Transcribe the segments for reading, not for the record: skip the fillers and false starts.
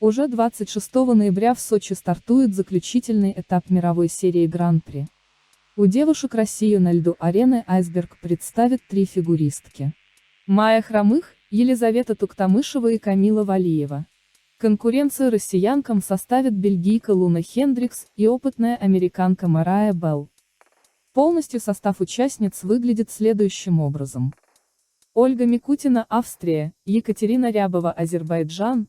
Уже 26 ноября в Сочи стартует заключительный этап мировой серии Гран-при. У девушек Россию на льду арены «Айсберг» представят 3 фигуристки. Майя Хромых, Елизавета Туктамышева и Камила Валиева. Конкуренцию россиянкам составят бельгийка Луна Хендрикс и опытная американка Марая Белл. Полностью состав участниц выглядит следующим образом. Ольга Микутина, Австрия, Екатерина Рябова, Азербайджан,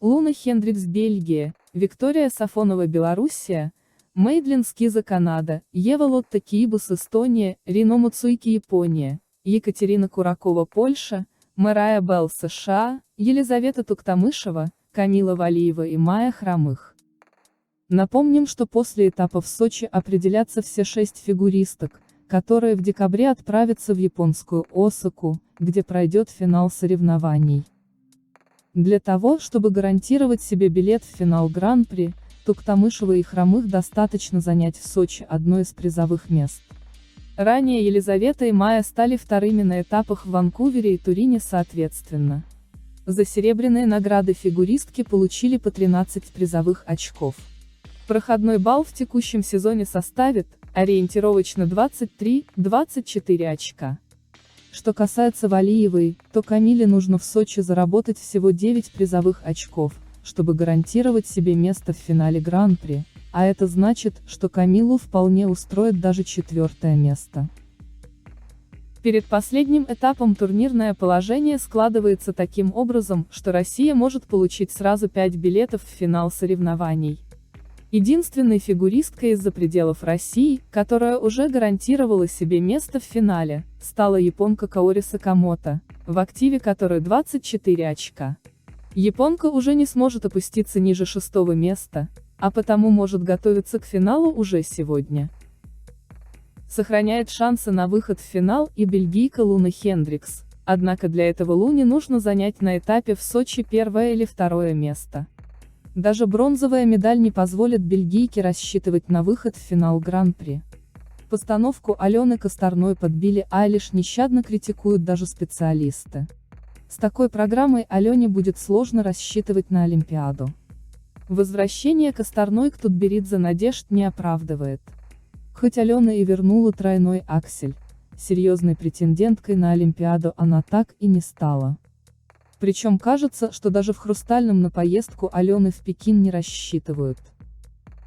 Луна Хендрикс, Бельгия, Виктория Сафонова, Белоруссия, Мейдлин Скиза, Канада, Ева Лотта Киибус, Эстония, Рино Муцуйки, Япония, Екатерина Куракова, Польша, Марая Белл, США, Елизавета Туктамышева, Камила Валиева и Майя Хромых. Напомним, что после этапа в Сочи определятся все 6 фигуристок, которые в декабре отправятся в японскую Осаку, где пройдет финал соревнований. Для того, чтобы гарантировать себе билет в финал Гран-при, Туктамышева и Хромых достаточно занять в Сочи одно из призовых мест. Ранее Елизавета и Майя стали вторыми на этапах в Ванкувере и Турине соответственно. За серебряные награды фигуристки получили по 13 призовых очков. Проходной балл в текущем сезоне составит, ориентировочно 23-24 очка. Что касается Валиевой, то Камиле нужно в Сочи заработать всего 9 призовых очков, чтобы гарантировать себе место в финале Гран-при, а это значит, что Камилу вполне устроит даже 4-е место. Перед последним этапом турнирное положение складывается таким образом, что Россия может получить сразу 5 билетов в финал соревнований. Единственной фигуристкой из-за пределов России, которая уже гарантировала себе место в финале, стала японка Каори Сакамото, в активе которой 24 очка. Японка уже не сможет опуститься ниже 6-го места, а потому может готовиться к финалу уже сегодня. Сохраняет шансы на выход в финал и бельгийка Луна Хендрикс, однако для этого Луне нужно занять на этапе в Сочи 1-е или 2-е место. Даже бронзовая медаль не позволит бельгийке рассчитывать на выход в финал Гран-при. Постановку Алены Косторной под Билли Айлиш нещадно критикуют даже специалисты. С такой программой Алене будет сложно рассчитывать на Олимпиаду. Возвращение Косторной к Тутберидзе надежд не оправдывает. Хоть Алена и вернула тройной аксель, серьезной претенденткой на Олимпиаду она так и не стала. Причем кажется, что даже в «Хрустальном» на поездку Алены в Пекин не рассчитывают.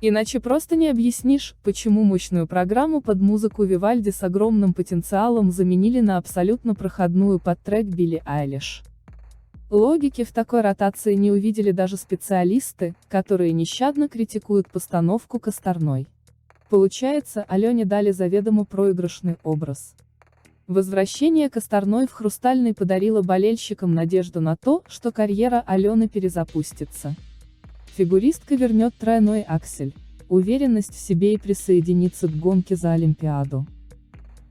Иначе просто не объяснишь, почему мощную программу под музыку Вивальди с огромным потенциалом заменили на абсолютно проходную под трек Билли Айлиш. Логики в такой ротации не увидели даже специалисты, которые нещадно критикуют постановку Косторной. Получается, Алене дали заведомо проигрышный образ. Возвращение Косторной в «Хрустальный» подарило болельщикам надежду на то, что карьера Алены перезапустится. Фигуристка вернет тройной аксель, уверенность в себе и присоединится к гонке за Олимпиаду.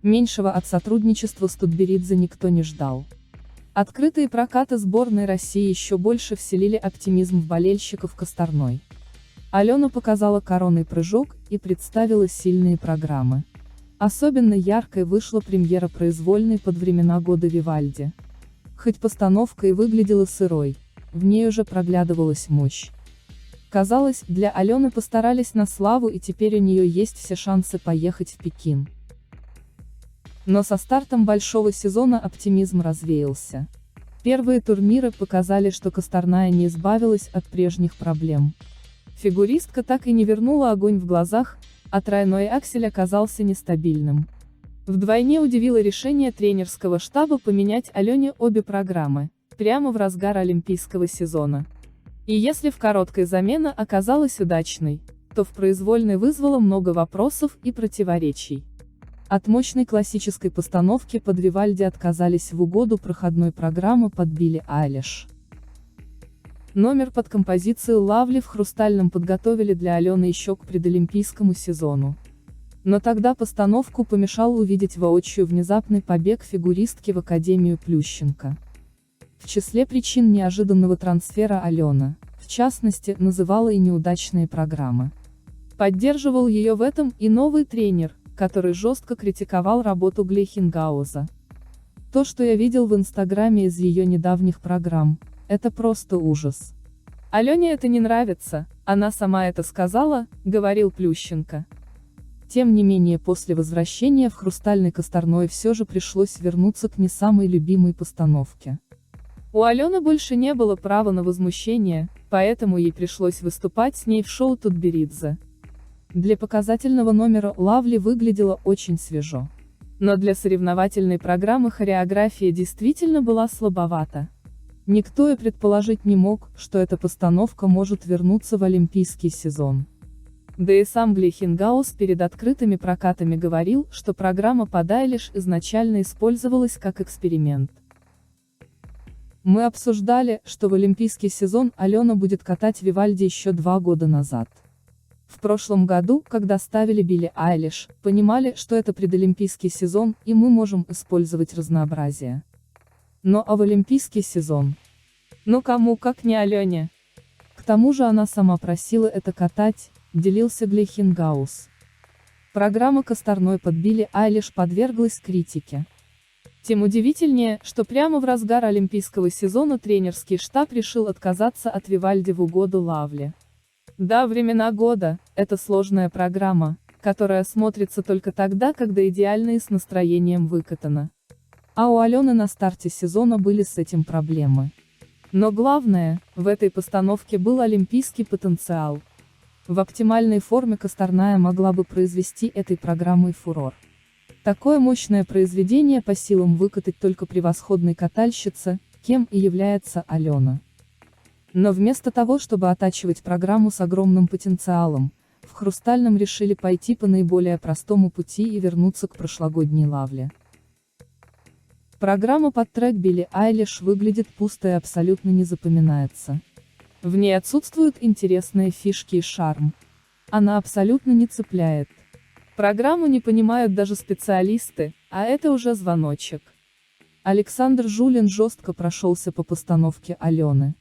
Меньшего от сотрудничества с Тутберидзе никто не ждал. Открытые прокаты сборной России еще больше вселили оптимизм в болельщиков Косторной. Алена показала коронный прыжок и представила сильные программы. Особенно яркой вышла премьера произвольной под времена года Вивальди. Хоть постановка и выглядела сырой, в ней уже проглядывалась мощь. Казалось, для Алены постарались на славу и теперь у нее есть все шансы поехать в Пекин. Но со стартом большого сезона оптимизм развеялся. Первые турниры показали, что Косторная не избавилась от прежних проблем. Фигуристка так и не вернула огонь в глазах, а тройной аксель оказался нестабильным. Вдвойне удивило решение тренерского штаба поменять Алене обе программы, прямо в разгар олимпийского сезона. И если в короткой замена оказалась удачной, то в произвольной вызвало много вопросов и противоречий. От мощной классической постановки под Вивальди отказались в угоду проходной программы под Билли Айлиш. Номер под композицию «Лавли» в «Хрустальном» подготовили для Алены еще к предолимпийскому сезону. Но тогда постановку помешал увидеть воочию внезапный побег фигуристки в Академию Плющенко. В числе причин неожиданного трансфера Алена, в частности, называла и неудачные программы. Поддерживал ее в этом и новый тренер, который жестко критиковал работу Глейхенгауза. То, что я видел в Инстаграме из ее недавних программ, это просто ужас. Алене это не нравится, она сама это сказала, говорил Плющенко. Тем не менее, после возвращения в «Хрустальный Косторной» все же пришлось вернуться к не самой любимой постановке. У Алены больше не было права на возмущение, поэтому ей пришлось выступать с ней в шоу Тутберидзе. Для показательного номера Лавли выглядела очень свежо. Но для соревновательной программы хореография действительно была слабовата. Никто и предположить не мог, что эта постановка может вернуться в олимпийский сезон. Да и сам Глейхенгаус перед открытыми прокатами говорил, что программа под Айлиш изначально использовалась как эксперимент. Мы обсуждали, что в олимпийский сезон Алена будет катать Вивальди еще 2 года назад. В прошлом году, когда ставили Билли Айлиш, понимали, что это предолимпийский сезон, и мы можем использовать разнообразие. Но в олимпийский сезон? Ну кому, как не Алене? К тому же она сама просила это катать, делился Глейхенгаус. Программа Косторной под Билли Айлиш подверглась критике. Тем удивительнее, что прямо в разгар олимпийского сезона тренерский штаб решил отказаться от Вивальди в угоду Лавли. Да, времена года – это сложная программа, которая смотрится только тогда, когда идеально и с настроением выкатана. А у Алены на старте сезона были с этим проблемы. Но главное, в этой постановке был олимпийский потенциал. В оптимальной форме Косторная могла бы произвести этой программой фурор. Такое мощное произведение по силам выкатать только превосходной катальщице, кем и является Алена. Но вместо того, чтобы оттачивать программу с огромным потенциалом, в «Хрустальном» решили пойти по наиболее простому пути и вернуться к прошлогодней Лавле. Программа под трек Билли Айлиш выглядит пусто и абсолютно не запоминается. В ней отсутствуют интересные фишки и шарм. Она абсолютно не цепляет. Программу не понимают даже специалисты, а это уже звоночек. Александр Жулин жестко прошелся по постановке Алены.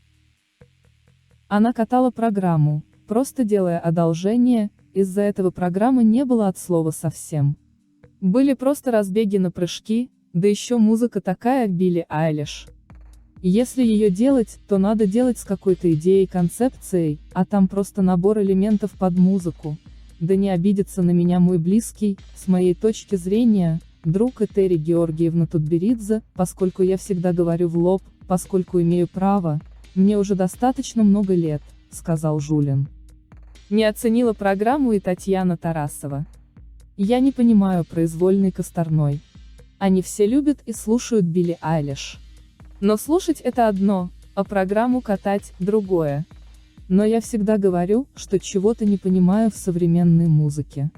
Она катала программу, просто делая одолжение, из-за этого программы не было от слова совсем. Были просто разбеги на прыжки, да еще музыка такая Билли Айлиш. Если ее делать, то надо делать с какой-то идеей, концепцией, а там просто набор элементов под музыку. Да не обидится на меня мой близкий, с моей точки зрения, друг Этери Георгиевна Тутберидзе, поскольку я всегда говорю в лоб, поскольку имею право. Мне уже достаточно много лет, сказал Жулин. Не оценила программу и Татьяна Тарасова. Я не понимаю произвольный Косторной. Они все любят и слушают Билли Айлиш. Но слушать это одно, а программу катать – другое. Но я всегда говорю, что чего-то не понимаю в современной музыке.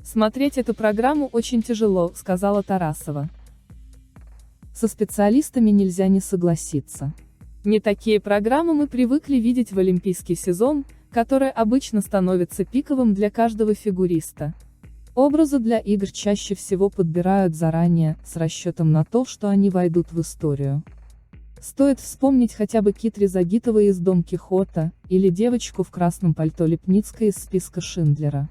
Смотреть эту программу очень тяжело, сказала Тарасова. Со специалистами нельзя не согласиться. Не такие программы мы привыкли видеть в олимпийский сезон, который обычно становится пиковым для каждого фигуриста. Образы для игр чаще всего подбирают заранее, с расчетом на то, что они войдут в историю. Стоит вспомнить хотя бы Китри Загитовой из Дон Кихота, или девочку в красном пальто Лепницкой из списка Шиндлера.